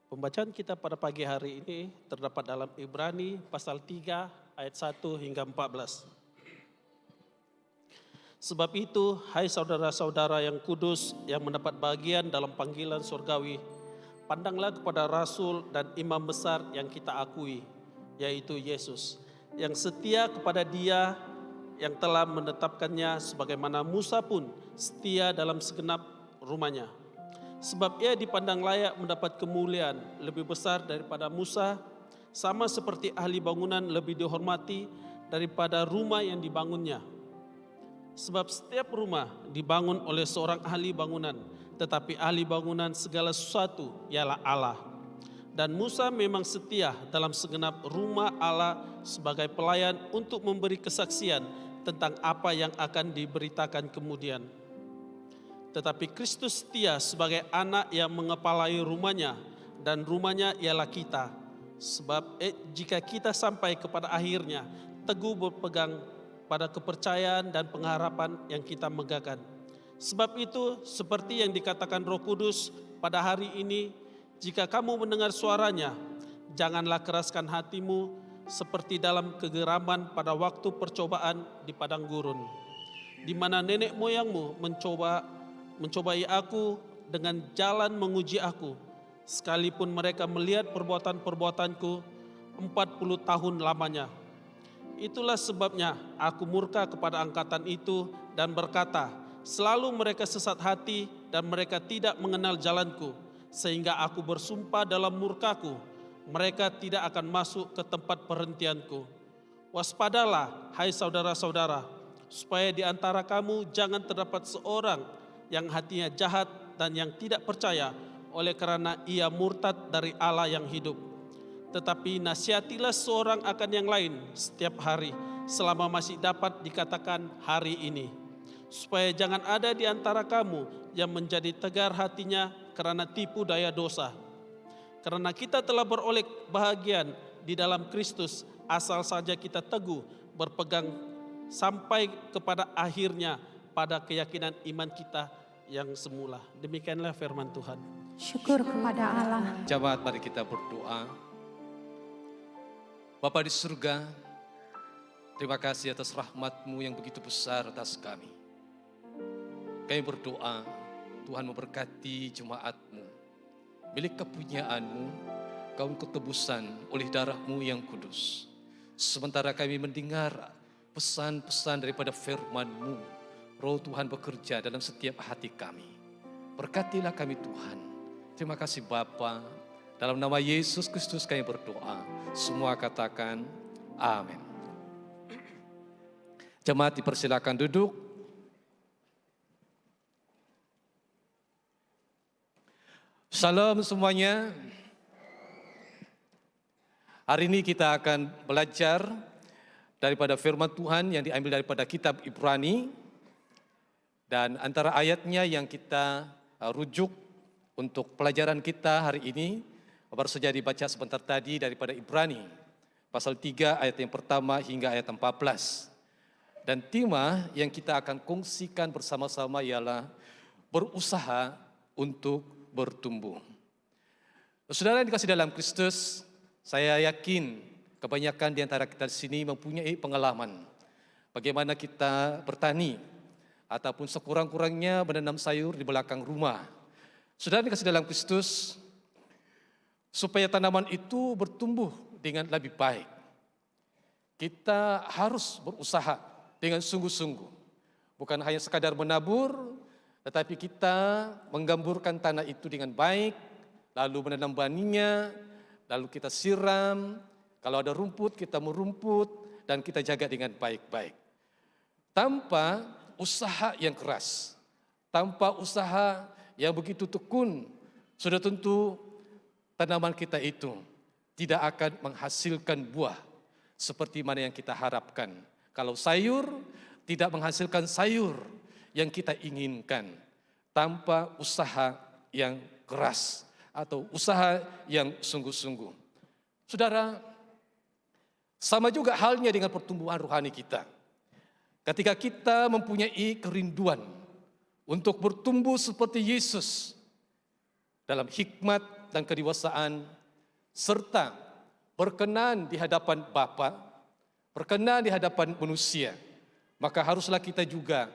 Pembacaan kita pada pagi hari ini terdapat dalam Ibrani pasal 3 ayat 1 hingga 14. Sebab itu, hai saudara-saudara yang kudus yang mendapat bagian dalam panggilan surgawi, pandanglah kepada Rasul dan Imam besar yang kita akui, yaitu Yesus, yang setia kepada Dia yang telah menetapkannya sebagaimana Musa pun setia dalam segenap rumahnya. Sebab ia dipandang layak mendapat kemuliaan lebih besar daripada Musa, sama seperti ahli bangunan lebih dihormati daripada rumah yang dibangunnya. Sebab setiap rumah dibangun oleh seorang ahli bangunan, tetapi ahli bangunan segala sesuatu ialah Allah. Dan Musa memang setia dalam segenap rumah Allah sebagai pelayan untuk memberi kesaksian tentang apa yang akan diberitakan kemudian. Tetapi Kristus setia sebagai anak yang mengepalai rumahnya, dan rumahnya ialah kita. Sebab jika kita sampai kepada akhirnya, teguh berpegang pada kepercayaan dan pengharapan yang kita megahkan. Sebab itu, seperti yang dikatakan Roh Kudus pada hari ini, jika kamu mendengar suaranya, janganlah keraskan hatimu seperti dalam kegeraman pada waktu percobaan di padang gurun, di mana nenek moyangmu mencobai aku dengan jalan menguji aku, sekalipun mereka melihat perbuatan-perbuatanku 40 tahun lamanya. Itulah sebabnya aku murka kepada angkatan itu dan berkata, selalu mereka sesat hati dan mereka tidak mengenal jalanku, sehingga aku bersumpah dalam murkaku, mereka tidak akan masuk ke tempat perhentianku. Waspadalah, hai saudara-saudara, supaya di antara kamu jangan terdapat seorang yang hatinya jahat dan yang tidak percaya oleh karena ia murtad dari Allah yang hidup. Tetapi nasihatilah seorang akan yang lain setiap hari selama masih dapat dikatakan hari ini, supaya jangan ada di antara kamu yang menjadi tegar hatinya karena tipu daya dosa. Karena kita telah beroleh bahagian di dalam Kristus, asal saja kita teguh berpegang sampai kepada akhirnya pada keyakinan iman kita yang semula. Demikianlah firman Tuhan. Syukur kepada Allah. Jemaat, mari kita berdoa. Bapa di surga, terima kasih atas rahmat-Mu yang begitu besar atas kami. Kami berdoa, Tuhan memberkati jemaat-Mu, milik kepunyaan-Mu, kaum ketebusan oleh darah-Mu yang kudus. Sementara kami mendengar pesan-pesan daripada firman-Mu, Roh Tuhan bekerja dalam setiap hati kami. Berkatilah kami Tuhan. Terima kasih Bapa. Dalam nama Yesus Kristus kami berdoa. Semua katakan amin. Jemaat dipersilakan duduk. Salam semuanya. Hari ini kita akan belajar daripada firman Tuhan yang diambil daripada kitab Ibrani. Dan antara ayatnya yang kita rujuk untuk pelajaran kita hari ini, baru saja dibaca sebentar tadi daripada Ibrani, pasal 3 ayat yang pertama hingga ayat 14. Dan tema yang kita akan kongsikan bersama-sama ialah berusaha untuk bertumbuh. Saudara yang dikasih dalam Kristus, saya yakin kebanyakan di antara kita di sini mempunyai pengalaman bagaimana kita bertani, ataupun sekurang-kurangnya menanam sayur di belakang rumah. Saudara dikasih dalam Kristus, supaya tanaman itu bertumbuh dengan lebih baik, kita harus berusaha dengan sungguh-sungguh. Bukan hanya sekadar menabur, tetapi kita menggamburkan tanah itu dengan baik, lalu menanam baninya, lalu kita siram, kalau ada rumput kita merumput, dan kita jaga dengan baik-baik. Tanpa usaha yang keras, tanpa usaha yang begitu tekun, sudah tentu tanaman kita itu tidak akan menghasilkan buah seperti mana yang kita harapkan. Kalau sayur tidak menghasilkan sayur yang kita inginkan tanpa usaha yang keras atau usaha yang sungguh-sungguh. Saudara, sama juga halnya dengan pertumbuhan rohani kita. Ketika kita mempunyai kerinduan untuk bertumbuh seperti Yesus, dalam hikmat dan kedewasaan, serta berkenan di hadapan Bapa, berkenan di hadapan manusia, maka haruslah kita juga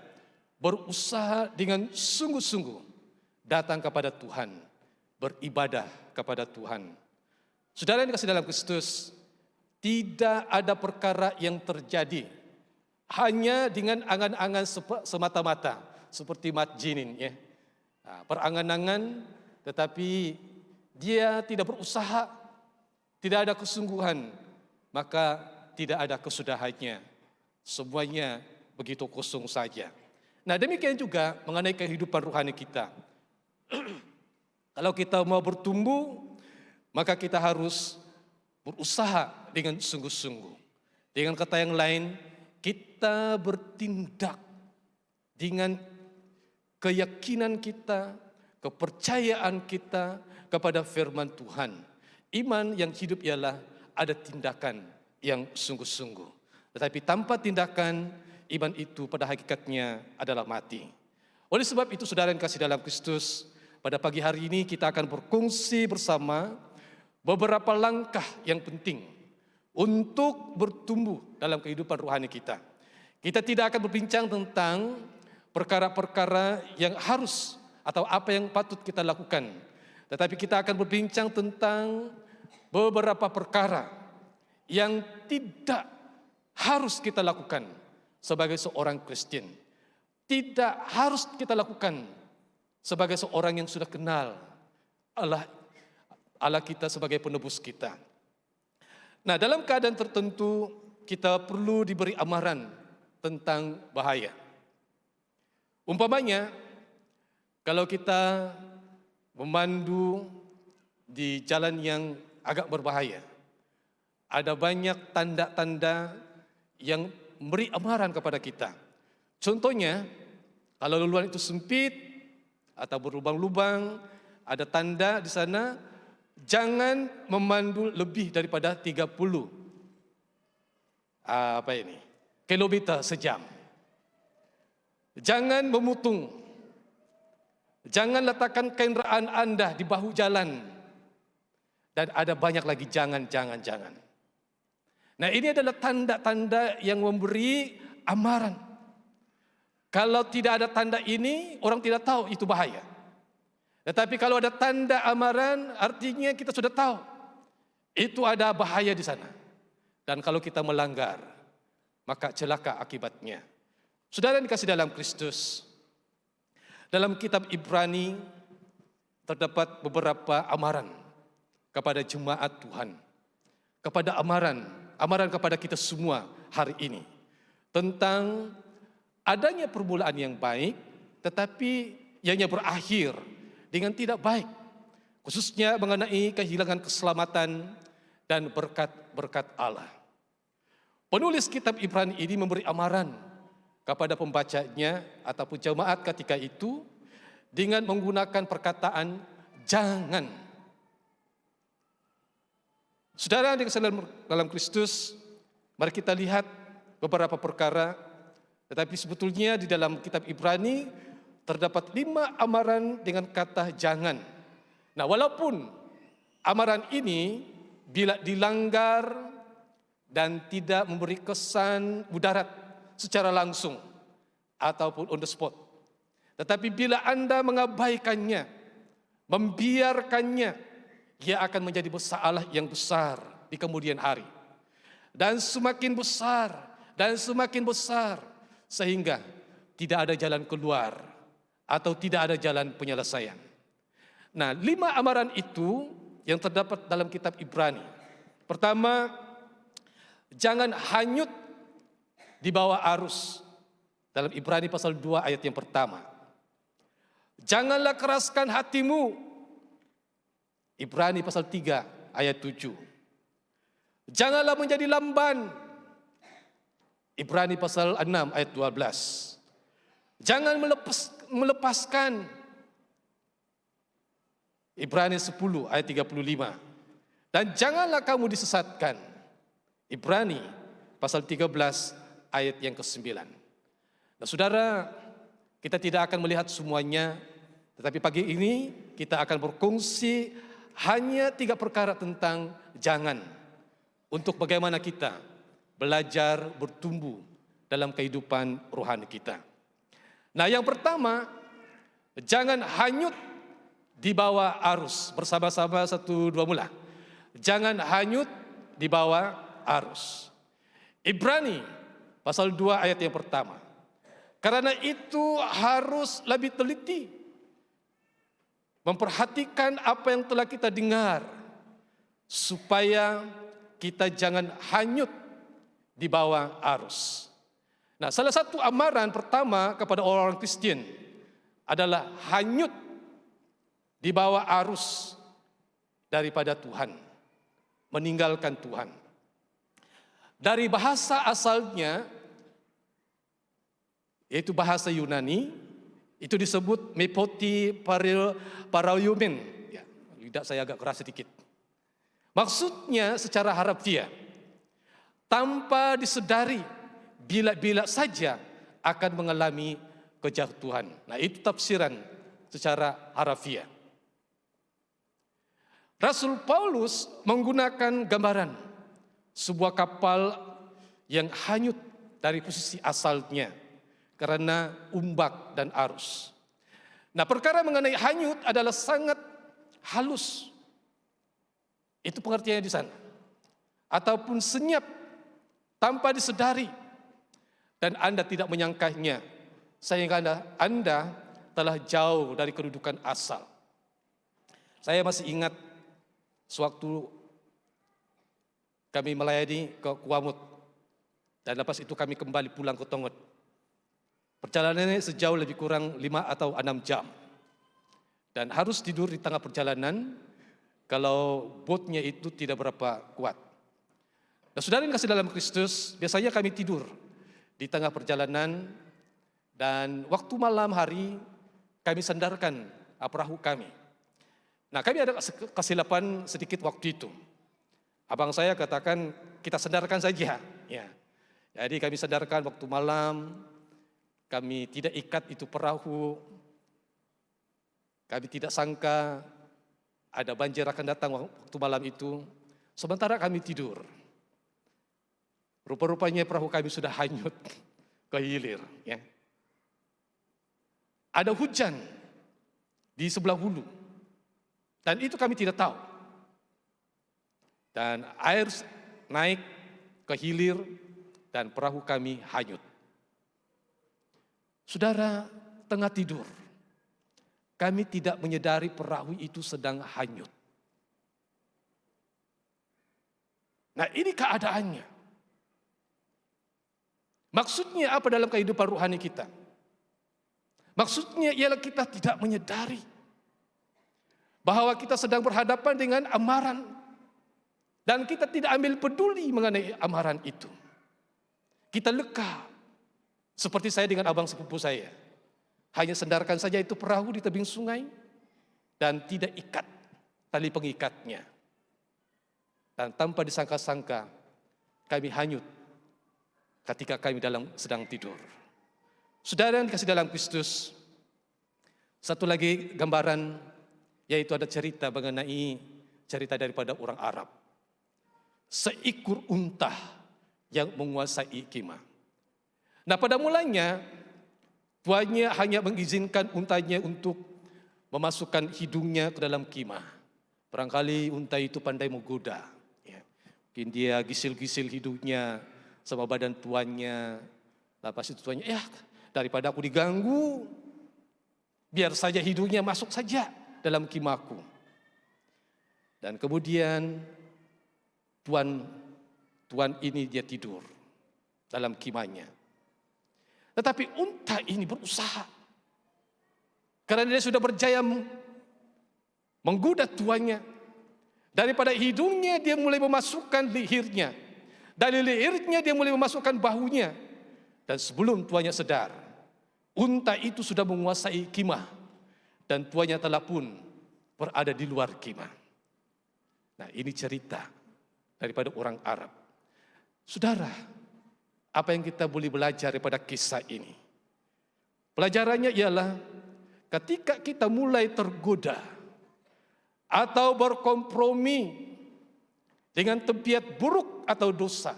berusaha dengan sungguh-sungguh datang kepada Tuhan, beribadah kepada Tuhan. Saudara yang dikasihi dalam Kristus, tidak ada perkara yang terjadi hanya dengan angan-angan semata-mata, seperti Mat Jinin, ya. Berangan-angan, tetapi dia tidak berusaha, tidak ada kesungguhan, maka tidak ada kesudahannya. Semuanya begitu kosong saja. Nah, demikian juga mengenai kehidupan rohani kita. Kalau kita mau bertumbuh, maka kita harus berusaha dengan sungguh-sungguh. Dengan kata yang lain, kita bertindak dengan keyakinan kita, kepercayaan kita kepada firman Tuhan. Iman yang hidup ialah ada tindakan yang sungguh-sungguh. Tetapi tanpa tindakan, iman itu pada hakikatnya adalah mati. Oleh sebab itu, saudara yang kasih dalam Kristus, pada pagi hari ini kita akan berkongsi bersama beberapa langkah yang penting untuk bertumbuh dalam kehidupan rohani kita. Kita tidak akan berbincang tentang perkara-perkara yang harus atau apa yang patut kita lakukan. Tetapi kita akan berbincang tentang beberapa perkara yang tidak harus kita lakukan sebagai seorang Kristen. Tidak harus kita lakukan sebagai seorang yang sudah kenal Allah kita sebagai penebus kita. Nah, dalam keadaan tertentu kita perlu diberi amaran tentang bahaya. Umpamanya, kalau kita memandu di jalan yang agak berbahaya, ada banyak tanda-tanda yang memberi amaran kepada kita. Contohnya, kalau luluan itu sempit atau berlubang-lubang, ada tanda di sana, jangan memandu lebih daripada 30 kilometer sejam. Jangan memutung. Jangan letakkan kendaraan Anda di bahu jalan. Dan ada banyak lagi jangan. Nah, ini adalah tanda-tanda yang memberi amaran. Kalau tidak ada tanda ini, orang tidak tahu itu bahaya. Tetapi kalau ada tanda amaran, artinya kita sudah tahu itu ada bahaya di sana. Dan kalau kita melanggar, maka celaka akibatnya. Saudara yang dikasih dalam Kristus, dalam kitab Ibrani terdapat beberapa amaran kepada jemaat Tuhan, kepada amaran kepada kita semua hari ini tentang adanya permulaan yang baik, tetapi ianya berakhir dengan tidak baik, khususnya mengenai kehilangan keselamatan dan berkat-berkat Allah. Penulis kitab Ibrani ini memberi amaran kepada pembacanya ataupun jemaat ketika itu dengan menggunakan perkataan jangan. Saudara yang dikasihi dalam Kristus, mari kita lihat beberapa perkara, tetapi sebetulnya di dalam kitab Ibrani terdapat 5 amaran dengan kata jangan. Nah, walaupun amaran ini bila dilanggar dan tidak memberi kesan mudarat secara langsung ataupun on the spot, tetapi bila Anda mengabaikannya, membiarkannya, ia akan menjadi masalah yang besar di kemudian hari. Dan semakin besar, sehingga tidak ada jalan keluar atau tidak ada jalan penyelesaian. Nah, 5 amaran itu yang terdapat dalam kitab Ibrani. Pertama, jangan hanyut di bawah arus. Dalam Ibrani pasal 2 ayat yang pertama. Janganlah keraskan hatimu. Ibrani pasal 3 ayat 7. Janganlah menjadi lamban. Ibrani pasal 6 ayat 12. Jangan melepaskan. Ibrani 10 ayat 35. Dan janganlah kamu disesatkan. Ibrani pasal 13 ayat yang ke-9. Nah, saudara, kita tidak akan melihat semuanya, Tetapi pagi ini kita akan berkongsi hanya 3 perkara tentang jangan, untuk bagaimana kita belajar bertumbuh dalam kehidupan rohani kita. Nah, yang pertama, jangan hanyut di bawah arus. Bersama-sama 1, 2 mula. Jangan hanyut di bawah arus. Ibrani pasal 2 ayat yang pertama. Karena itu harus lebih teliti, memperhatikan apa yang telah kita dengar, supaya kita jangan hanyut di bawah arus. Nah, salah satu amaran pertama kepada orang Kristen adalah hanyut di bawah arus daripada Tuhan, meninggalkan Tuhan. Dari bahasa asalnya, yaitu bahasa Yunani, itu disebut mepoti parayumen. Ya, lidah saya agak keras sedikit. Maksudnya secara harfiah, tanpa disedari, bila-bila saja akan mengalami kejatuhan. Nah, itu tafsiran secara harfiah. Rasul Paulus menggunakan gambaran sebuah kapal yang hanyut dari posisi asalnya karena ombak dan arus. Nah, perkara mengenai hanyut adalah sangat halus. Itu pengertiannya di sana. Ataupun senyap tanpa disedari dan Anda tidak menyangkanya, sehingga Anda telah jauh dari kedudukan asal. Saya masih ingat sewaktu kami melayani ke Kuamut, dan lepas itu kami kembali pulang ke Tongot. Perjalanannya sejauh lebih kurang 5 atau 6 jam. Dan harus tidur di tengah perjalanan kalau botnya itu tidak berapa kuat. Nah, saudara yang kasih dalam Kristus, biasanya kami tidur di tengah perjalanan, dan waktu malam hari kami sandarkan perahu kami. Nah, kami ada kesilapan sedikit waktu itu. Abang saya katakan kita sandarkan saja. Ya. Jadi kami sandarkan waktu malam, kami tidak ikat itu perahu. Kami tidak sangka ada banjir akan datang waktu malam itu. Sementara kami tidur, rupa-rupanya perahu kami sudah hanyut ke hilir. Ya. Ada hujan di sebelah hulu, dan itu kami tidak tahu. Dan air naik ke hilir dan perahu kami hanyut. Saudara, tengah tidur, kami tidak menyadari perahu itu sedang hanyut. Nah, ini keadaannya. Maksudnya apa dalam kehidupan rohani kita? Maksudnya ialah kita tidak menyadari bahwa kita sedang berhadapan dengan amaran, dan kita tidak ambil peduli mengenai amaran itu. Kita leka, seperti saya dengan abang sepupu saya. Hanya sandarkan saja itu perahu di tebing sungai dan tidak ikat tali pengikatnya. Dan tanpa disangka-sangka kami hanyut ketika kami sedang tidur. Saudara yang dikasih dalam Kristus, satu lagi gambaran, yaitu ada cerita mengenai cerita daripada orang Arab. Seekor unta yang menguasai kemah. Nah, pada mulanya tuannya hanya mengizinkan untanya untuk memasukkan hidungnya ke dalam kemah. Barangkali unta itu pandai menggoda. Ya. Mungkin dia gisil-gisil hidungnya sama badan tuannya. Lepas itu tuannya, ya daripada aku diganggu, biar saja hidungnya masuk saja dalam kemahku. Dan kemudian tuan ini dia tidur dalam kemahnya. Tetapi unta ini berusaha, karena dia sudah berjaya menggoda tuannya. Daripada hidungnya dia mulai memasukkan lehernya, dari lehernya dia mulai memasukkan bahunya. Dan sebelum tuannya sadar, unta itu sudah menguasai kemah, dan tuannya telah pun berada di luar kemah. Nah, ini cerita daripada orang Arab. Saudara, apa yang kita boleh belajar daripada kisah ini? Pelajarannya ialah ketika kita mulai tergoda atau berkompromi dengan tabiat buruk atau dosa,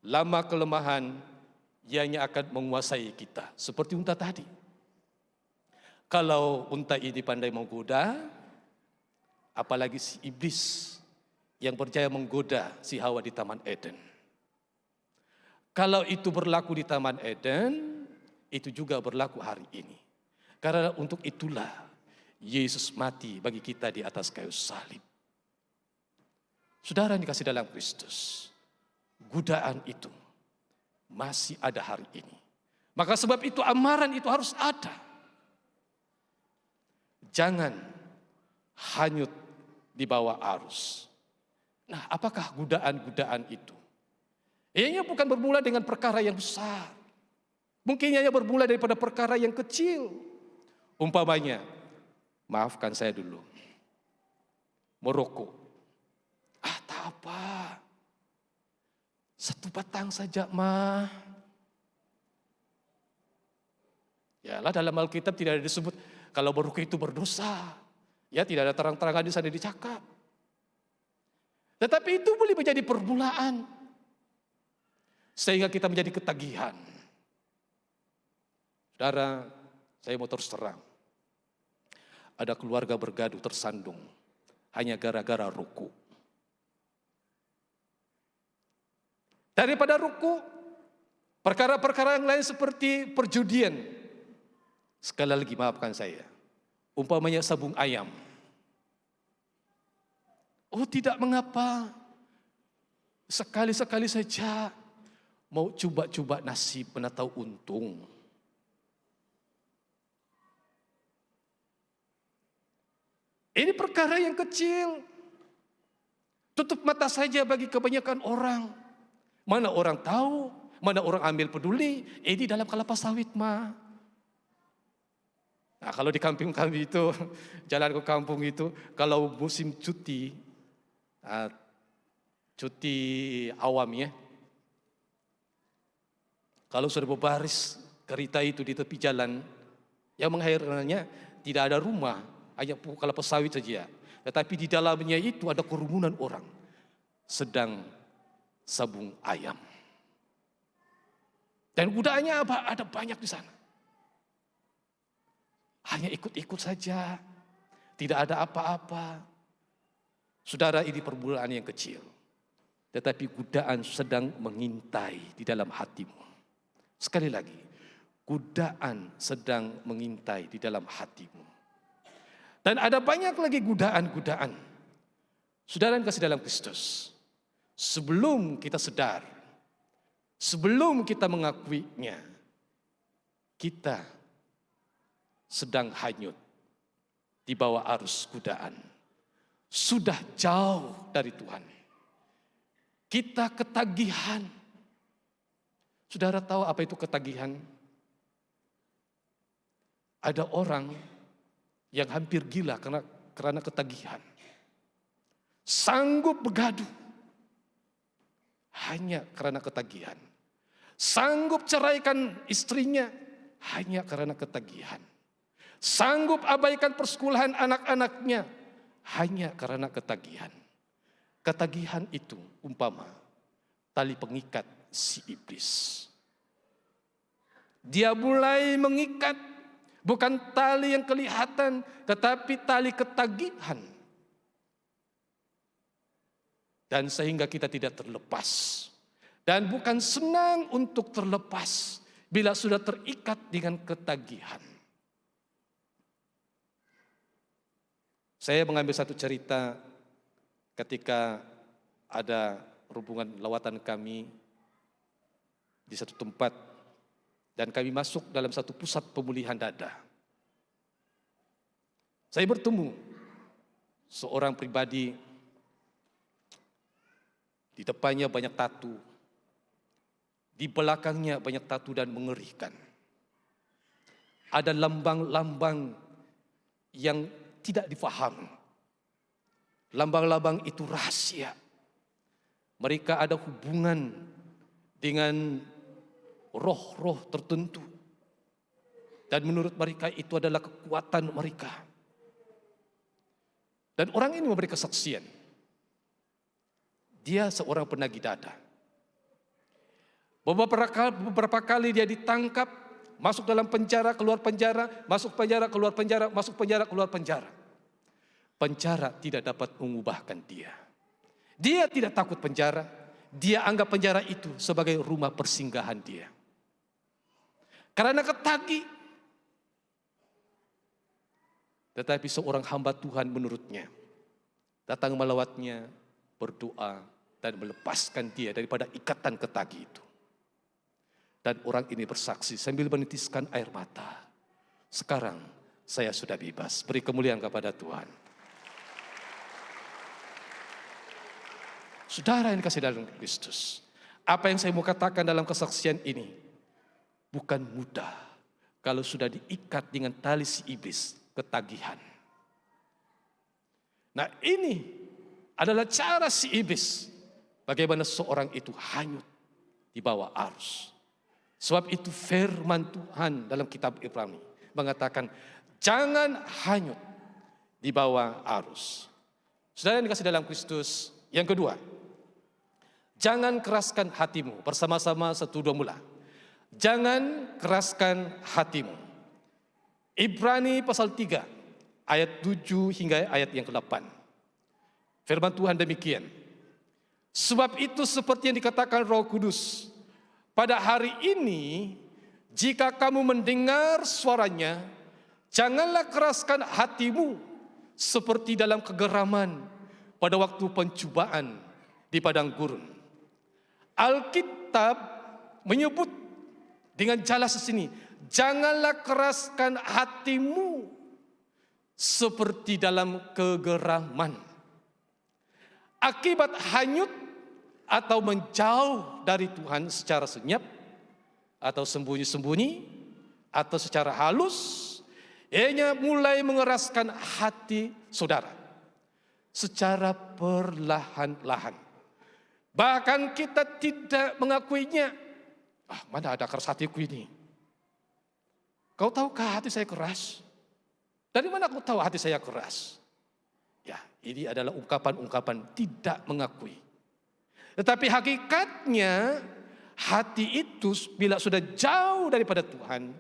lama kelemahan ianya akan menguasai kita. Seperti unta tadi. Kalau unta ini pandai menggoda, apalagi si iblis yang berjaya menggoda si Hawa di Taman Eden. Kalau itu berlaku di Taman Eden, itu juga berlaku hari ini. Karena untuk itulah Yesus mati bagi kita di atas kayu salib. Saudara yang dikasih dalam Kristus, godaan itu masih ada hari ini. Maka sebab itu amaran itu harus ada. Jangan hanyut di bawah arus. Nah, apakah godaan-godaan itu? Ianya bukan bermula dengan perkara yang besar. Mungkin ianya bermula daripada perkara yang kecil. Umpamanya, maafkan saya dulu, merokok. Tak apa, 1 batang saja mah. Yalah, dalam Alkitab tidak ada disebut kalau merokok itu berdosa. Ya, tidak ada terang-terangan di sana dicakap. Tetapi itu boleh menjadi permulaan. Sehingga kita menjadi ketagihan. Saudara, saya mau terus terang. Ada keluarga bergaduh tersandung hanya gara-gara rokok. Daripada rokok, perkara-perkara yang lain seperti perjudian. Sekali lagi maafkan saya. Umpamanya sabung ayam. Oh, tidak mengapa. Sekali-sekali saja mau coba-coba nasib, mana tahu untung. Ini perkara yang kecil. Tutup mata saja bagi kebanyakan orang. Mana orang tahu, mana orang ambil peduli. Ini dalam kelapa sawit mah. Nah, kalau di kampung kami itu, jalan ke kampung itu, kalau musim cuti awam ya. Kalau sudah berbaris kereta itu di tepi jalan, yang mengherankannya tidak ada rumah, hanya kelapa sawit saja. Tetapi di dalamnya itu ada kerumunan orang sedang sabung ayam. Dan godaannya ada banyak di sana. Hanya ikut-ikut saja, tidak ada apa-apa. Saudara, ini permulaan yang kecil. Tetapi godaan sedang mengintai di dalam hatimu. Sekali lagi, godaan sedang mengintai di dalam hatimu. Dan ada banyak lagi godaan-godaan. Saudara yang kasih dalam Kristus, sebelum kita sadar, sebelum kita mengakuinya, kita sedang hanyut di bawah arus godaan. Sudah jauh dari Tuhan. Kita ketagihan. Saudara tahu apa itu ketagihan? Ada orang yang hampir gila karena ketagihan. Sanggup begaduh hanya karena ketagihan. Sanggup ceraikan istrinya hanya karena ketagihan. Sanggup abaikan persekolahan anak-anaknya hanya karena ketagihan. Ketagihan itu umpama tali pengikat si iblis. Dia mulai mengikat bukan tali yang kelihatan, tetapi tali ketagihan. Dan sehingga kita tidak terlepas. Dan bukan senang untuk terlepas bila sudah terikat dengan ketagihan. Saya mengambil satu cerita ketika ada rombongan lawatan kami di satu tempat dan kami masuk dalam satu pusat pemulihan dada. Saya bertemu seorang pribadi, di depannya banyak tatu, di belakangnya banyak tatu dan mengerikan. Ada lambang-lambang yang tidak difahami. Lambang-lambang itu rahasia. Mereka ada hubungan dengan roh-roh tertentu. Dan menurut mereka itu adalah kekuatan mereka. Dan orang ini memberi kesaksian. Dia seorang penagih dana. Beberapa kali dia ditangkap, masuk dalam penjara, keluar penjara, masuk penjara, keluar penjara, masuk penjara, keluar penjara. Penjara tidak dapat mengubahkan dia. Dia tidak takut penjara. Dia anggap penjara itu sebagai rumah persinggahan dia. Karena ketagih. Tetapi seorang hamba Tuhan menurutnya datang melawatnya, berdoa, dan melepaskan dia daripada ikatan ketagih itu. Dan orang ini bersaksi sambil menitiskan air mata. Sekarang saya sudah bebas. Beri kemuliaan kepada Tuhan. Saudara yang dikasihi dalam Kristus, apa yang saya mau katakan dalam kesaksian ini bukan mudah kalau sudah diikat dengan tali si iblis, ketagihan. Nah, ini adalah cara si iblis bagaimana seorang itu hanyut di bawah arus. Sebab itu firman Tuhan dalam kitab Ibrani mengatakan jangan hanyut di bawah arus. Saudara yang dikasihi dalam Kristus, yang kedua, jangan keraskan hatimu. Bersama-sama 1, 2 mula. Jangan keraskan hatimu. Ibrani pasal 3 ayat 7 hingga ayat yang ke-8. Firman Tuhan demikian. Sebab itu seperti yang dikatakan Roh Kudus, pada hari ini jika kamu mendengar suaranya, janganlah keraskan hatimu seperti dalam kegeraman pada waktu pencobaan di padang gurun. Alkitab menyebut dengan jelas di sini, janganlah keraskan hatimu seperti dalam kegeraman. Akibat hanyut atau menjauh dari Tuhan secara senyap atau sembunyi-sembunyi atau secara halus, ianya mulai mengeraskan hati saudara secara perlahan-lahan. Bahkan kita tidak mengakuinya. Mana ada keras hatiku ini? Kau tahukah hati saya keras? Dari mana kau tahu hati saya keras? Ya, ini adalah ungkapan-ungkapan tidak mengakui. Tetapi hakikatnya hati itu bila sudah jauh daripada Tuhan,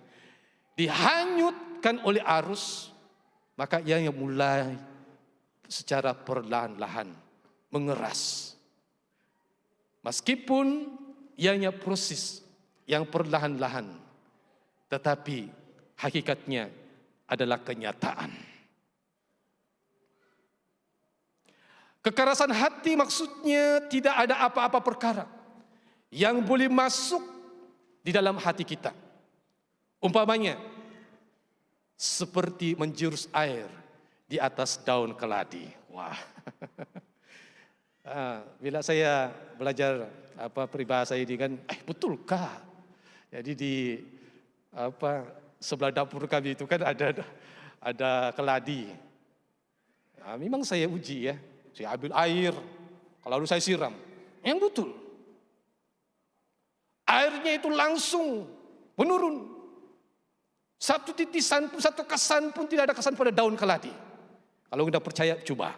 dihanyutkan oleh arus, maka ia yang mulai secara perlahan-lahan mengeras. Meskipun ianya proses yang perlahan-lahan, tetapi hakikatnya adalah kenyataan. Kekerasan hati maksudnya tidak ada apa-apa perkara yang boleh masuk di dalam hati kita. Umpamanya, seperti menjurus air di atas daun keladi. Wah. Bila saya belajar peribahasa ini kan, betulkah? Jadi di sebelah dapur kami itu kan ada keladi. Nah, memang saya uji ya, saya ambil air, lalu saya siram. Yang betul, airnya itu langsung menurun. Satu titisan pun, satu kesan pun tidak ada kesan pada daun keladi. Kalau tidak percaya, coba.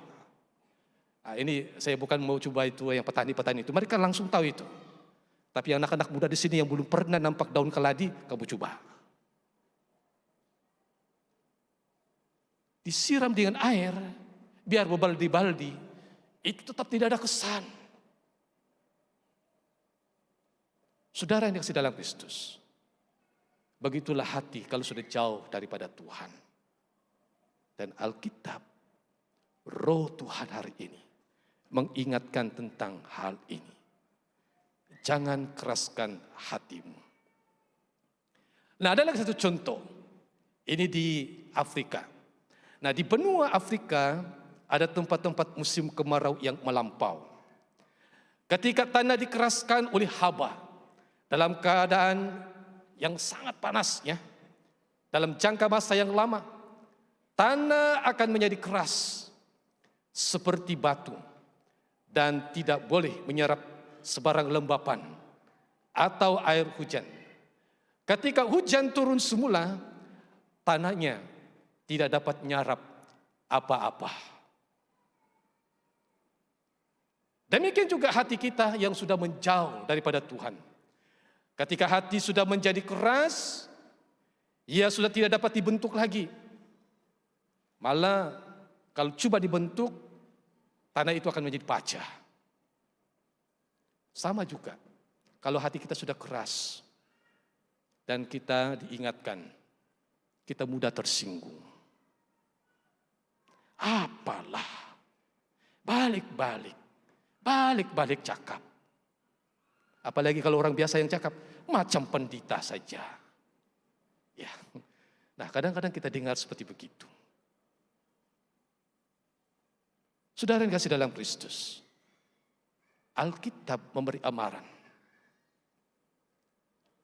Nah, ini saya bukan mau coba itu yang petani-petani itu, mereka langsung tahu itu. Tapi anak-anak muda di sini yang belum pernah nampak daun keladi, kamu coba. Disiram dengan air, biar berbaldi-baldi, itu tetap tidak ada kesan. Saudara yang dikasihi dalam Kristus, begitulah hati kalau sudah jauh daripada Tuhan. Dan Alkitab, Roh Tuhan hari ini mengingatkan tentang hal ini. Jangan keraskan hatimu. Nah, ada lagi satu contoh. Ini di Afrika. Nah, di benua Afrika ada tempat-tempat musim kemarau yang melampau. Ketika tanah dikeraskan oleh haba dalam keadaan yang sangat panas ya, dalam jangka masa yang lama, tanah akan menjadi keras seperti batu dan tidak boleh menyerap sebarang lembapan atau air hujan. Ketika hujan turun semula, tanahnya tidak dapat menyerap apa-apa. Demikian juga hati kita yang sudah menjauh daripada Tuhan. Ketika hati sudah menjadi keras, ia sudah tidak dapat dibentuk lagi. Malah kalau coba dibentuk, tanah itu akan menjadi pecah. Sama juga, kalau hati kita sudah keras dan kita diingatkan, kita mudah tersinggung. Apalah, balik-balik cakap. Apalagi kalau orang biasa yang cakap, macam pendeta saja. Ya, nah kadang-kadang kita dengar seperti begitu. Saudara yang kasih dalam Kristus, Alkitab memberi amaran.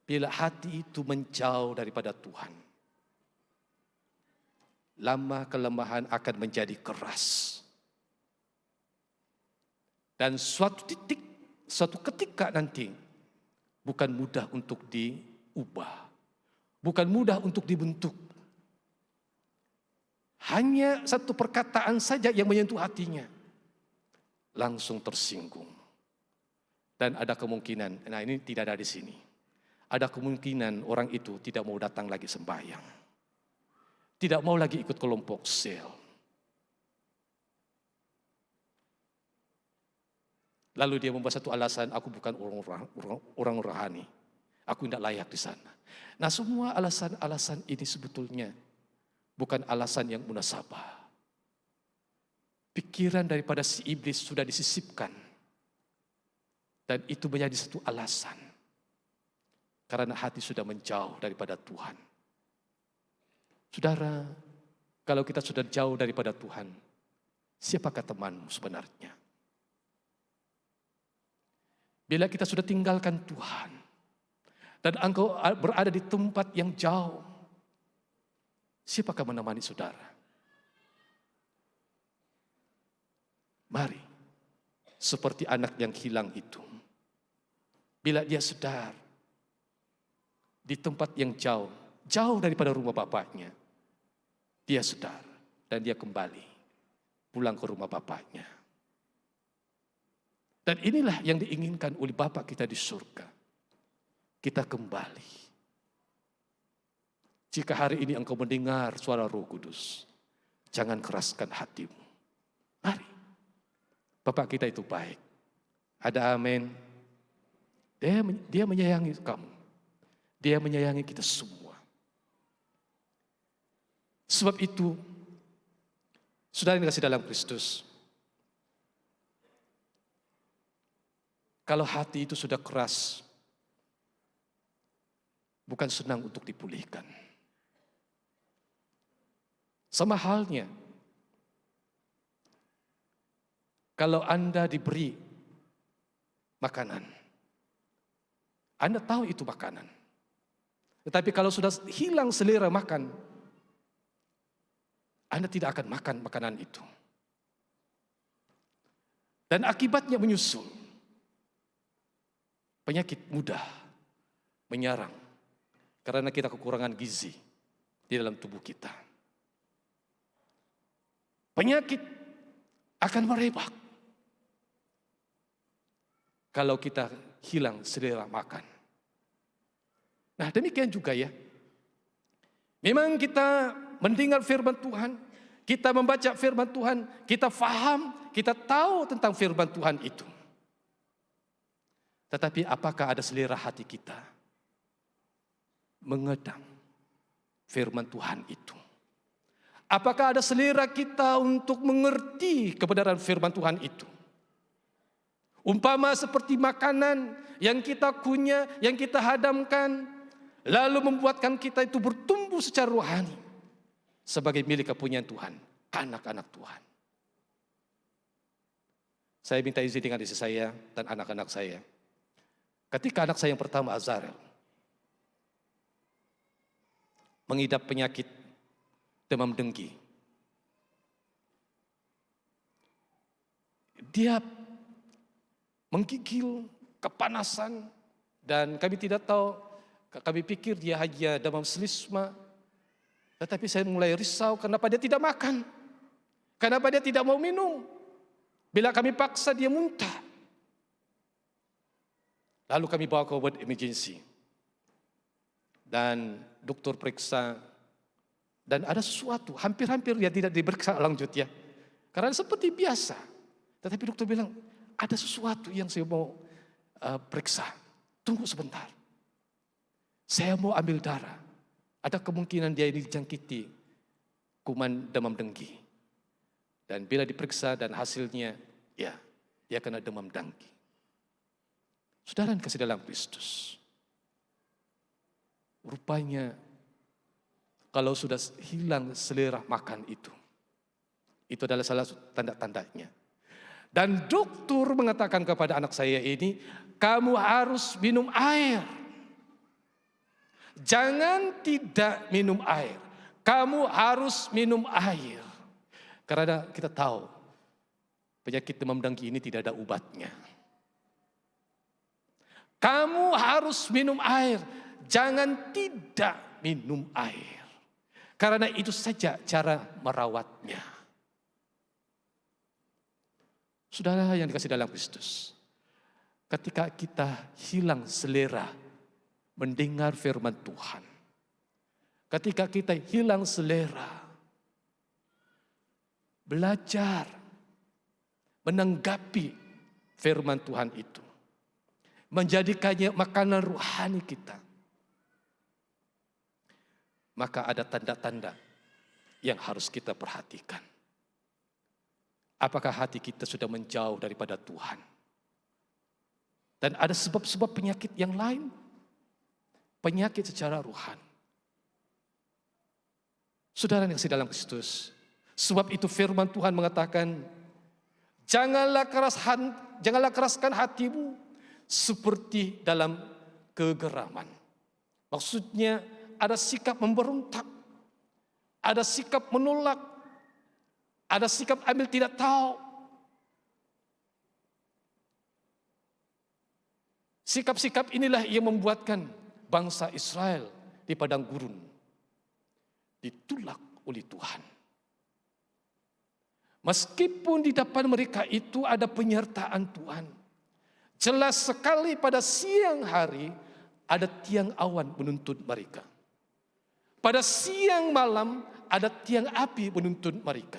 Bila hati itu menjauh daripada Tuhan, lama kelemahan akan menjadi keras. Dan suatu ketika nanti bukan mudah untuk diubah, bukan mudah untuk dibentuk. Hanya satu perkataan saja yang menyentuh hatinya, langsung tersinggung. Dan ada kemungkinan, nah ini tidak ada di sini, ada kemungkinan orang itu tidak mau datang lagi sembahyang, tidak mau lagi ikut kelompok sel. Lalu dia membuat satu alasan, aku bukan orang rohani, aku tidak layak di sana. Nah, semua alasan-alasan ini sebetulnya bukan alasan yang munasabah. Pikiran daripada si iblis sudah disisipkan. Dan itu menjadi satu alasan. Karena hati sudah menjauh daripada Tuhan. Saudara, kalau kita sudah jauh daripada Tuhan, siapakah temanmu sebenarnya? Bila kita sudah tinggalkan Tuhan, dan engkau berada di tempat yang jauh, siapakah menemani saudara? Mari, seperti anak yang hilang itu. Bila dia sedar, di tempat yang jauh, jauh daripada rumah bapaknya, dia sedar dan dia kembali pulang ke rumah bapaknya. Dan inilah yang diinginkan oleh Bapa kita di surga. Kita kembali. Jika hari ini engkau mendengar suara Roh Kudus, jangan keraskan hatimu. Mari. Bapak kita itu baik. Ada amin. Dia menyayangi kamu. Dia menyayangi kita semua. Sebab itu, saudara yang dikasihi dalam Kristus, kalau hati itu sudah keras, bukan senang untuk dipulihkan. Sama halnya, kalau Anda diberi makanan, Anda tahu itu makanan. Tetapi kalau sudah hilang selera makan, Anda tidak akan makan makanan itu. Dan akibatnya menyusul. Penyakit mudah menyerang karena kita kekurangan gizi di dalam tubuh kita. Penyakit akan merebak kalau kita hilang selera makan. Nah, demikian juga ya. Memang kita mendengar firman Tuhan, kita membaca firman Tuhan, kita faham, kita tahu tentang firman Tuhan itu. Tetapi apakah ada selera hati kita mengedam firman Tuhan itu? Apakah ada selera kita untuk mengerti kebenaran firman Tuhan itu? Umpama seperti makanan yang kita kunyah, yang kita hadamkan, lalu membuatkan kita itu bertumbuh secara rohani sebagai milik kepunyaan Tuhan, anak-anak Tuhan. Saya minta izin dengan istri saya dan anak-anak saya. Ketika anak saya yang pertama, Azarel, mengidap penyakit demam denggi, dia menggigil, kepanasan, dan kami tidak tahu, kami pikir dia hanya demam selisma. Tetapi saya mulai risau kenapa dia tidak makan. Kenapa dia tidak mau minum. Bila kami paksa dia muntah. Lalu kami bawa ke ward emergency. Dan dokter periksa. Dan ada sesuatu, hampir-hampir dia tidak diperiksa lanjut ya. Karena seperti biasa. Tetapi dokter bilang, ada sesuatu yang saya mau periksa. Tunggu sebentar. Saya mau ambil darah. Ada kemungkinan dia ini dijangkiti kuman demam denggi. Dan bila diperiksa dan hasilnya, ya, dia kena demam denggi. Saudara yang kasih dalam Kristus. Rupanya, kalau sudah hilang selera makan itu adalah salah satu tanda-tandanya. Dan dokter mengatakan kepada anak saya ini, kamu harus minum air. Jangan tidak minum air. Kamu harus minum air. Karena kita tahu penyakit demam denggi ini tidak ada obatnya. Kamu harus minum air. Jangan tidak minum air. Karena itu saja cara merawatnya. Saudara yang dikasih dalam Kristus. Ketika kita hilang selera mendengar firman Tuhan. Ketika kita hilang selera belajar menanggapi firman Tuhan itu. Menjadikannya makanan rohani kita. Maka ada tanda-tanda yang harus kita perhatikan. Apakah hati kita sudah menjauh daripada Tuhan? Dan ada sebab-sebab penyakit yang lain. Penyakit secara rohani. Saudara yang kasih dalam Kristus. Sebab itu firman Tuhan mengatakan, janganlah keraskan hatimu seperti dalam kegeraman. Maksudnya ada sikap memberontak, ada sikap menolak, ada sikap ambil tidak tahu. Sikap-sikap inilah yang membuatkan bangsa Israel di padang gurun ditolak oleh Tuhan. Meskipun di depan mereka itu ada penyertaan Tuhan. Jelas sekali pada siang hari ada tiang awan menuntun mereka. Pada siang malam ada tiang api menuntun mereka.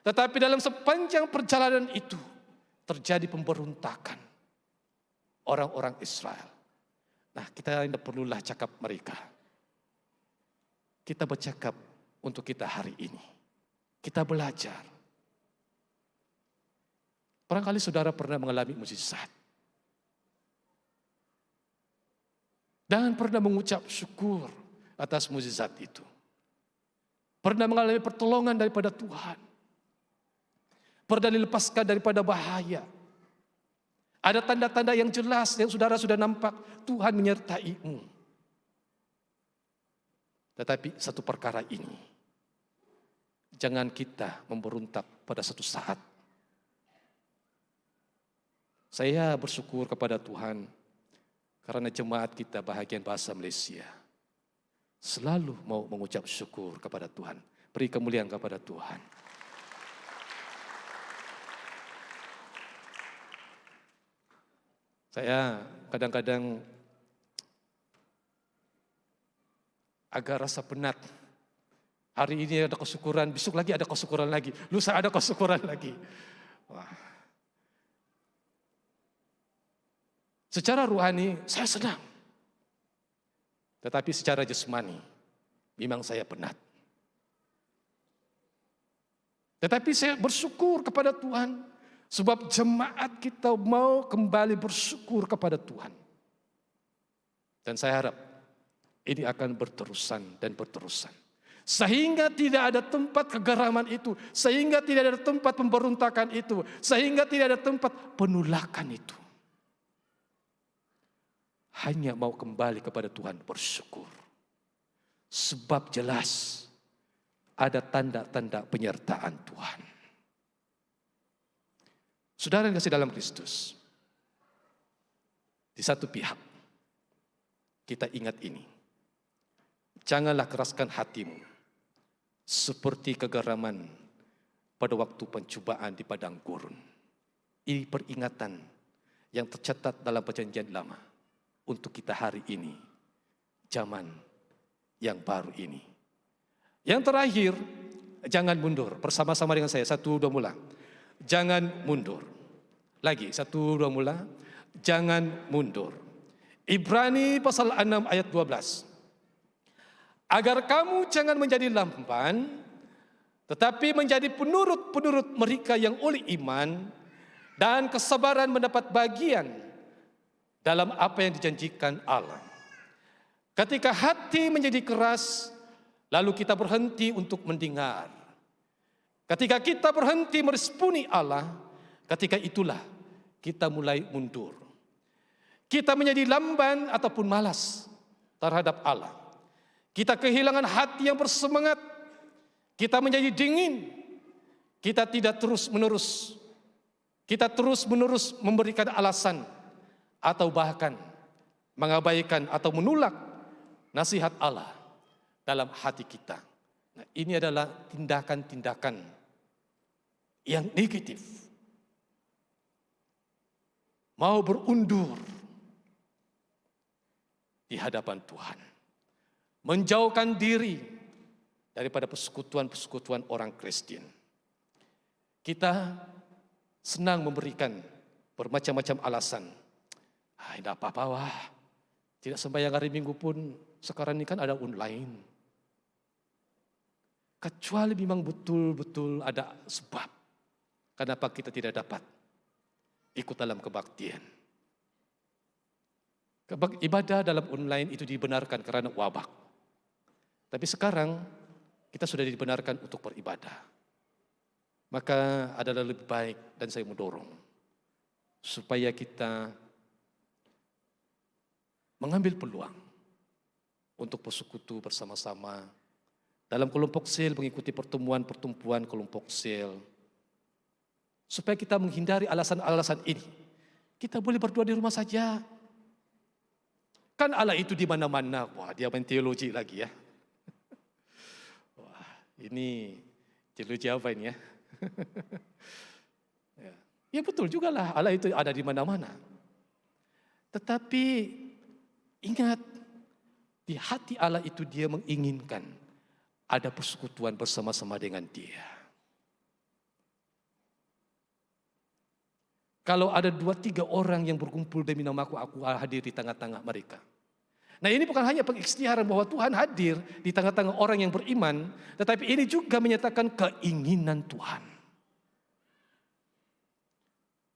Tetapi dalam sepanjang perjalanan itu terjadi pemberontakan orang-orang Israel. Nah, kita tidak perlulah cakap mereka. Kita bercakap untuk kita hari ini. Kita belajar. Barangkali saudara pernah mengalami mukjizat. Dan pernah mengucap syukur atas mukjizat itu. Pernah mengalami pertolongan daripada Tuhan. Pernah dilepaskan daripada bahaya. Ada tanda-tanda yang jelas yang saudara sudah nampak Tuhan menyertaimu. Tetapi satu perkara ini, jangan kita memberontak pada satu saat. Saya bersyukur kepada Tuhan karena jemaat kita bahagian bahasa Malaysia selalu mau mengucap syukur kepada Tuhan. Beri kemuliaan kepada Tuhan. Saya kadang-kadang agak rasa penat. Hari ini ada kesyukuran, besok lagi ada kesyukuran lagi, lusa ada kesyukuran lagi. Wah. Secara rohani saya senang. Tetapi secara jasmani memang saya penat. Tetapi saya bersyukur kepada Tuhan. Sebab jemaat kita mau kembali bersyukur kepada Tuhan. Dan saya harap ini akan berterusan dan berterusan. Sehingga tidak ada tempat kegeraman itu. Sehingga tidak ada tempat pemberontakan itu. Sehingga tidak ada tempat penolakan itu. Hanya mau kembali kepada Tuhan bersyukur. Sebab jelas ada tanda-tanda penyertaan Tuhan. Saudara yang kasih dalam Kristus. Di satu pihak kita ingat ini. Janganlah keraskan hatimu seperti kegeraman pada waktu pencobaan di padang gurun. Ini peringatan yang tercatat dalam perjanjian lama untuk kita hari ini, zaman yang baru ini. Yang terakhir, jangan mundur. Bersama-sama dengan saya, 1, 2, mula. Jangan mundur. Lagi, 1, 2, mula. Jangan mundur. Ibrani pasal 6 ayat 12. Agar kamu jangan menjadi lamban, tetapi menjadi penurut-penurut mereka yang oleh iman dan kesabaran mendapat bagian dalam apa yang dijanjikan Allah. Ketika hati menjadi keras, lalu kita berhenti untuk mendengar. Ketika kita berhenti meresponi Allah, ketika itulah kita mulai mundur. Kita menjadi lamban ataupun malas terhadap Allah. Kita kehilangan hati yang bersemangat. Kita menjadi dingin. Kita tidak terus-menerus. Kita terus-menerus memberikan alasan atau bahkan mengabaikan atau menolak nasihat Allah dalam hati kita. Nah, ini adalah tindakan-tindakan yang negatif. Mau berundur di hadapan Tuhan. Menjauhkan diri daripada persekutuan-persekutuan orang Kristen. Kita senang memberikan bermacam-macam alasan. Tidak apa-apa wah, tidak sembahyang hari Minggu pun sekarang ini kan ada online. Kecuali memang betul-betul ada sebab kenapa kita tidak dapat ikut dalam kebaktian. Ibadah dalam online itu dibenarkan karena wabah. Tapi sekarang kita sudah dibenarkan untuk beribadah. Maka adalah lebih baik dan saya mendorong supaya kita mengambil peluang untuk bersekutu bersama-sama dalam kelompok sel, mengikuti pertemuan-pertemuan kelompok sel. Supaya kita menghindari alasan-alasan ini. Kita boleh berdoa di rumah saja. Kan Allah itu di mana-mana. Wah, dia main teologi lagi ya. Wah, ini teologi apa ini ya? Ya betul juga lah, Allah itu ada di mana-mana. Tetapi ingat, di hati Allah itu dia menginginkan ada persekutuan bersama-sama dengan dia. Kalau ada 2-3 orang yang berkumpul demi namaku, aku hadir di tengah-tengah mereka. Nah ini bukan hanya pengikhtiaran bahwa Tuhan hadir di tengah-tengah orang yang beriman, tetapi ini juga menyatakan keinginan Tuhan.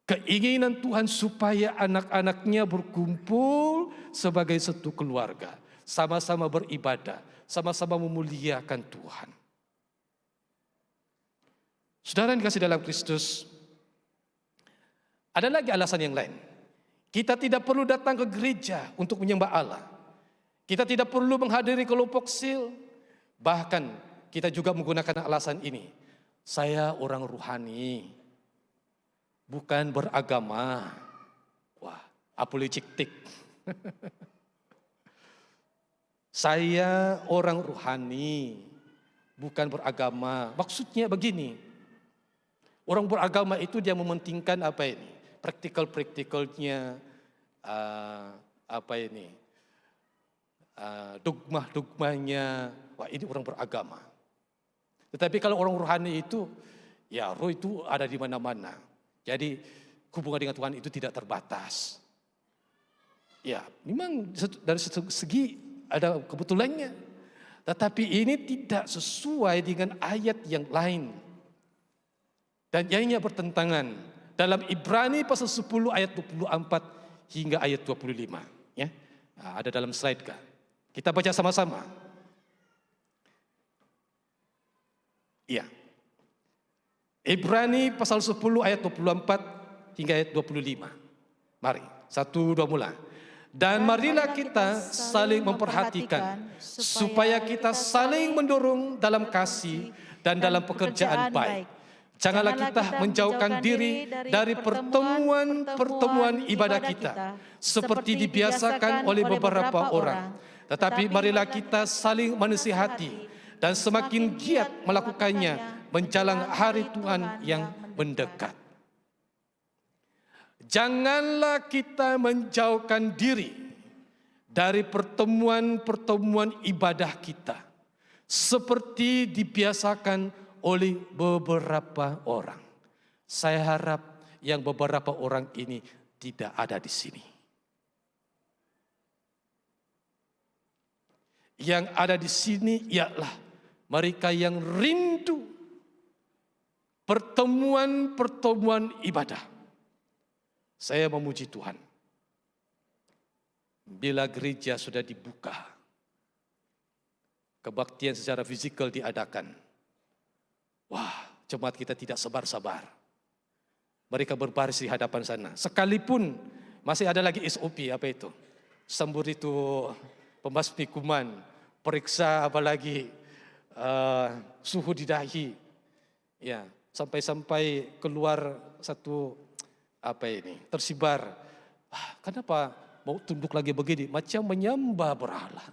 Keinginan Tuhan supaya anak-anaknya berkumpul sebagai satu keluarga. Sama-sama beribadah, sama-sama memuliakan Tuhan. Saudara yang dikasihi dalam Kristus, ada lagi alasan yang lain. Kita tidak perlu datang ke gereja untuk menyembah Allah. Kita tidak perlu menghadiri kelompok sel. Bahkan kita juga menggunakan alasan ini. Saya orang rohani, bukan beragama. Wah, apologetik. Saya orang rohani, bukan beragama. Maksudnya begini, orang beragama itu dia mementingkan apa ini? Praktikal-praktikalnya, dogma-dogmanya. Wah, ini orang beragama. Tetapi kalau orang rohani itu, ya roh itu ada di mana-mana. Jadi hubungan dengan Tuhan itu tidak terbatas. Ya, memang dari segi ada kebetulannya. Tetapi ini tidak sesuai dengan ayat yang lain. Dan ianya bertentangan. Dalam Ibrani pasal 10 ayat 24 hingga ayat 25. Ya, ada dalam slide kah? Kita baca sama-sama. Iya. Ibrani pasal 10 ayat 24 hingga ayat 25. Mari, 1, 2 mula. Dan marilah kita saling memperhatikan supaya kita saling mendorong dalam kasih dan dalam pekerjaan baik. Janganlah kita menjauhkan diri dari pertemuan-pertemuan ibadah kita seperti dibiasakan oleh beberapa orang. Tetapi marilah kita saling menasihati dan semakin giat melakukannya menjelang hari Tuhan yang mendekat. Janganlah kita menjauhkan diri dari pertemuan-pertemuan ibadah kita seperti dibiasakan oleh beberapa orang. Saya harap yang beberapa orang ini tidak ada di sini. Yang ada di sini ialah mereka yang rindu pertemuan-pertemuan ibadah. Saya memuji Tuhan. Bila gereja sudah dibuka, kebaktian secara fisikal diadakan. Wah, jemaat kita tidak sabar-sabar. Mereka berbaris di hadapan sana. Sekalipun masih ada lagi SOP, apa itu? Sembur itu pembasmi kuman, periksa apalagi suhu di dahi. Ya, sampai-sampai keluar satu tersibar. Kenapa mau tunduk lagi begini? Macam menyembah berhala.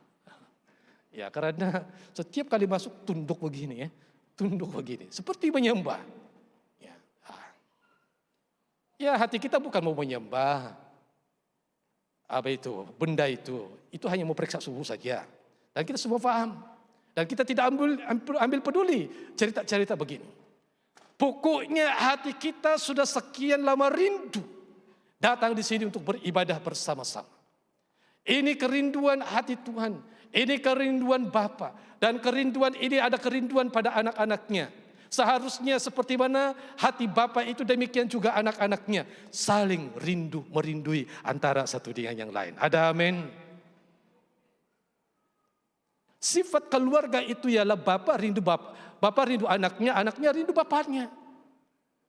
Ya, karena setiap kali masuk tunduk begini ya. Tunduk begini, seperti menyembah. Ya, hati kita bukan mau menyembah. Apa itu? Benda itu hanya mau periksa suhu saja. Dan kita semua paham. Dan kita tidak ambil peduli cerita-cerita begini. Pokoknya hati kita sudah sekian lama rindu datang di sini untuk beribadah bersama-sama. Ini kerinduan hati Tuhan. Ini kerinduan Bapa. Dan kerinduan ini ada kerinduan pada anak-anaknya. Seharusnya seperti mana hati Bapa itu, demikian juga anak-anaknya saling rindu merindui antara satu dengan yang lain. Ada amin. Sifat keluarga itu ialah Bapa rindu anaknya, anaknya rindu bapaknya.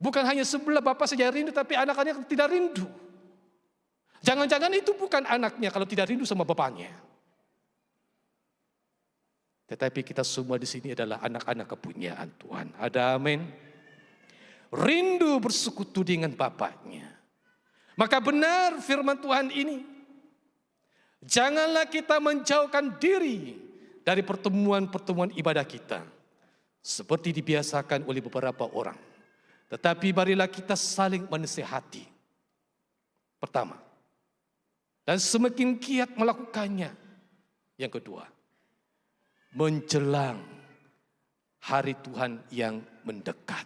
Bukan hanya sebelah Bapa saja rindu, tapi anak-anaknya tidak rindu. Jangan-jangan itu bukan anaknya kalau tidak rindu sama bapaknya. Tetapi kita semua di sini adalah anak-anak kepunyaan Tuhan. Ada amin. Rindu bersekutu dengan Bapaknya. Maka benar firman Tuhan ini. Janganlah kita menjauhkan diri dari pertemuan-pertemuan ibadah kita. Seperti dibiasakan oleh beberapa orang. Tetapi marilah kita saling menasihati. Pertama. Dan semakin giat melakukannya. Yang kedua. Menjelang hari Tuhan yang mendekat.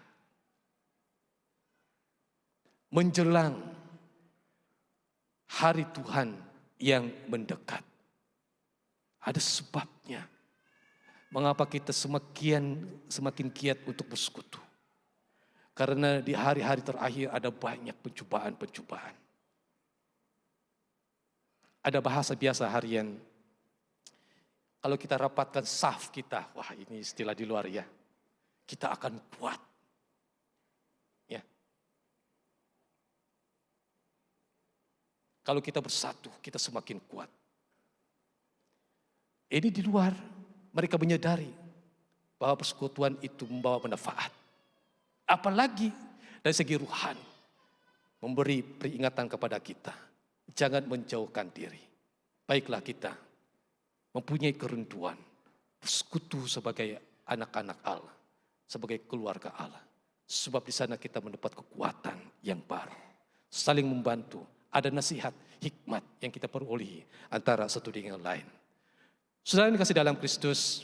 Menjelang hari Tuhan yang mendekat. Ada sebabnya. Mengapa kita semakin giat untuk bersekutu. Karena di hari-hari terakhir ada banyak pencobaan-pencobaan. Ada bahasa biasa harian. Kalau kita rapatkan saf kita, wah ini istilah di luar ya. Kita akan kuat. Ya. Kalau kita bersatu, kita semakin kuat. Ini di luar, mereka menyadari bahwa persekutuan itu membawa manfaat. Apalagi dari segi rohani, memberi peringatan kepada kita. Jangan menjauhkan diri. Baiklah kita mempunyai kerinduan, bersekutu sebagai anak-anak Allah, sebagai keluarga Allah. Sebab di sana kita mendapat kekuatan yang baru. Saling membantu, ada nasihat, hikmat yang kita peroleh antara satu dengan yang lain. Saudara yang dikasih dalam Kristus,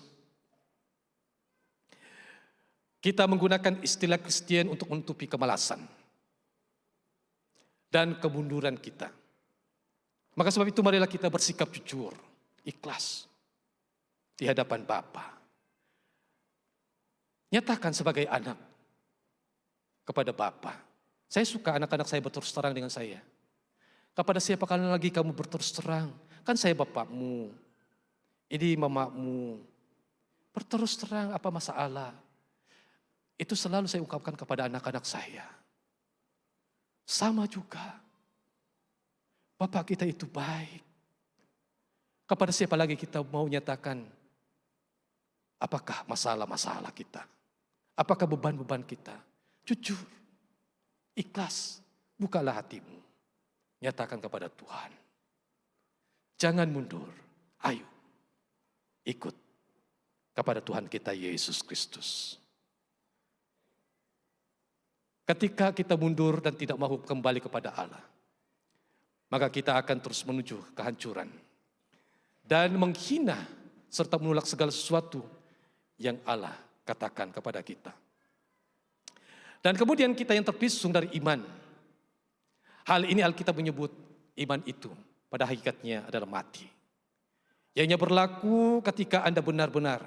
kita menggunakan istilah Kristen untuk menutupi kemalasan dan kemunduran kita. Maka sebab itu marilah kita bersikap jujur, ikhlas di hadapan Bapa. Nyatakan sebagai anak kepada Bapa. Saya suka anak-anak saya berterus terang dengan saya. Kepada siapa kali lagi kamu berterus terang? Kan saya bapakmu, ini mamamu. Berterus terang apa masalah? Itu selalu saya ungkapkan kepada anak-anak saya. Sama juga. Bapak kita itu baik. Kepada siapa lagi kita mau nyatakan apakah masalah-masalah kita? Apakah beban-beban kita? Jujur, ikhlas, bukalah hatimu. Nyatakan kepada Tuhan. Jangan mundur, ayo ikut kepada Tuhan kita Yesus Kristus. Ketika kita mundur dan tidak mau kembali kepada Allah, maka kita akan terus menuju kehancuran dan menghina serta menolak segala sesuatu yang Allah katakan kepada kita. Dan kemudian kita yang terpisung dari iman. Hal ini Alkitab menyebut iman itu pada hakikatnya adalah mati. Yang berlaku ketika Anda benar-benar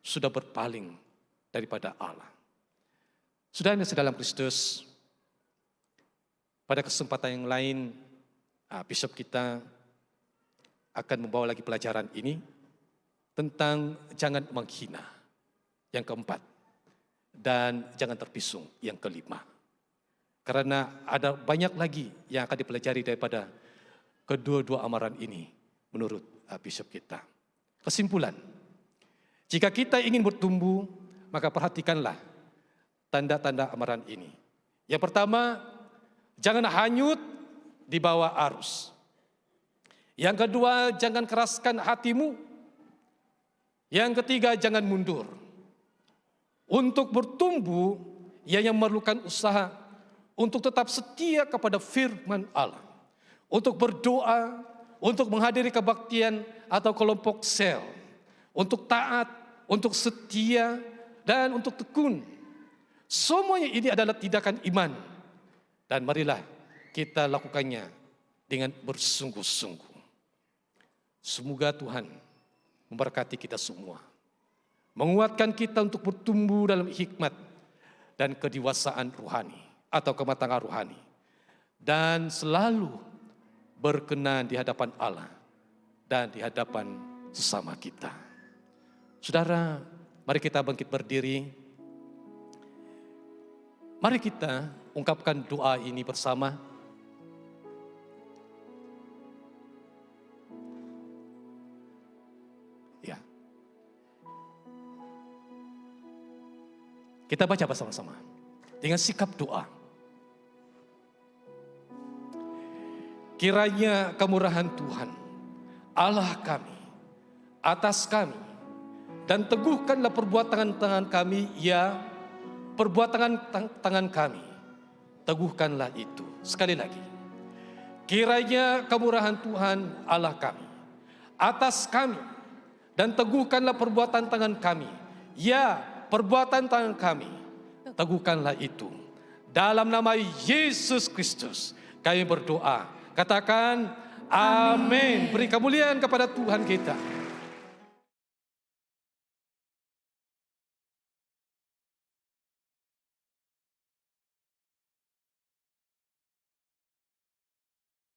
sudah berpaling daripada Allah. Saudara yang sedalam Kristus, pada kesempatan yang lain, Bishop kita akan membawa lagi pelajaran ini tentang jangan menghina, yang keempat, dan jangan terpisung, yang kelima. Karena ada banyak lagi yang akan dipelajari daripada kedua-dua amaran ini menurut Bishop kita. Kesimpulan, jika kita ingin bertumbuh, maka perhatikanlah tanda-tanda amaran ini. Yang pertama, jangan hanyut di bawah arus. Yang kedua, jangan keraskan hatimu. Yang ketiga, jangan mundur. Untuk bertumbuh, yang memerlukan usaha untuk tetap setia kepada firman Allah. Untuk berdoa, untuk menghadiri kebaktian atau kelompok sel. Untuk taat, untuk setia, dan untuk tekun. Semuanya ini adalah tindakan iman. Dan marilah kita lakukannya dengan bersungguh-sungguh. Semoga Tuhan memberkati kita semua. Menguatkan kita untuk bertumbuh dalam hikmat dan kedewasaan rohani atau kematangan rohani. Dan selalu berkenan di hadapan Allah dan di hadapan sesama kita. Saudara, mari kita bangkit berdiri. Mari kita ungkapkan doa ini bersama. Ya. Kita baca bersama-sama dengan sikap doa. Kiranya kemurahan Tuhan, Allah kami, atas kami, dan teguhkanlah perbuatan tangan kami, ya, perbuatan tangan kami, teguhkanlah itu. Sekali lagi, kiranya kemurahan Tuhan Allah kami, atas kami, dan teguhkanlah perbuatan tangan kami, ya, perbuatan tangan kami, teguhkanlah itu. Dalam nama Yesus Kristus kami berdoa. Katakan amin. Beri kemuliaan kepada Tuhan kita.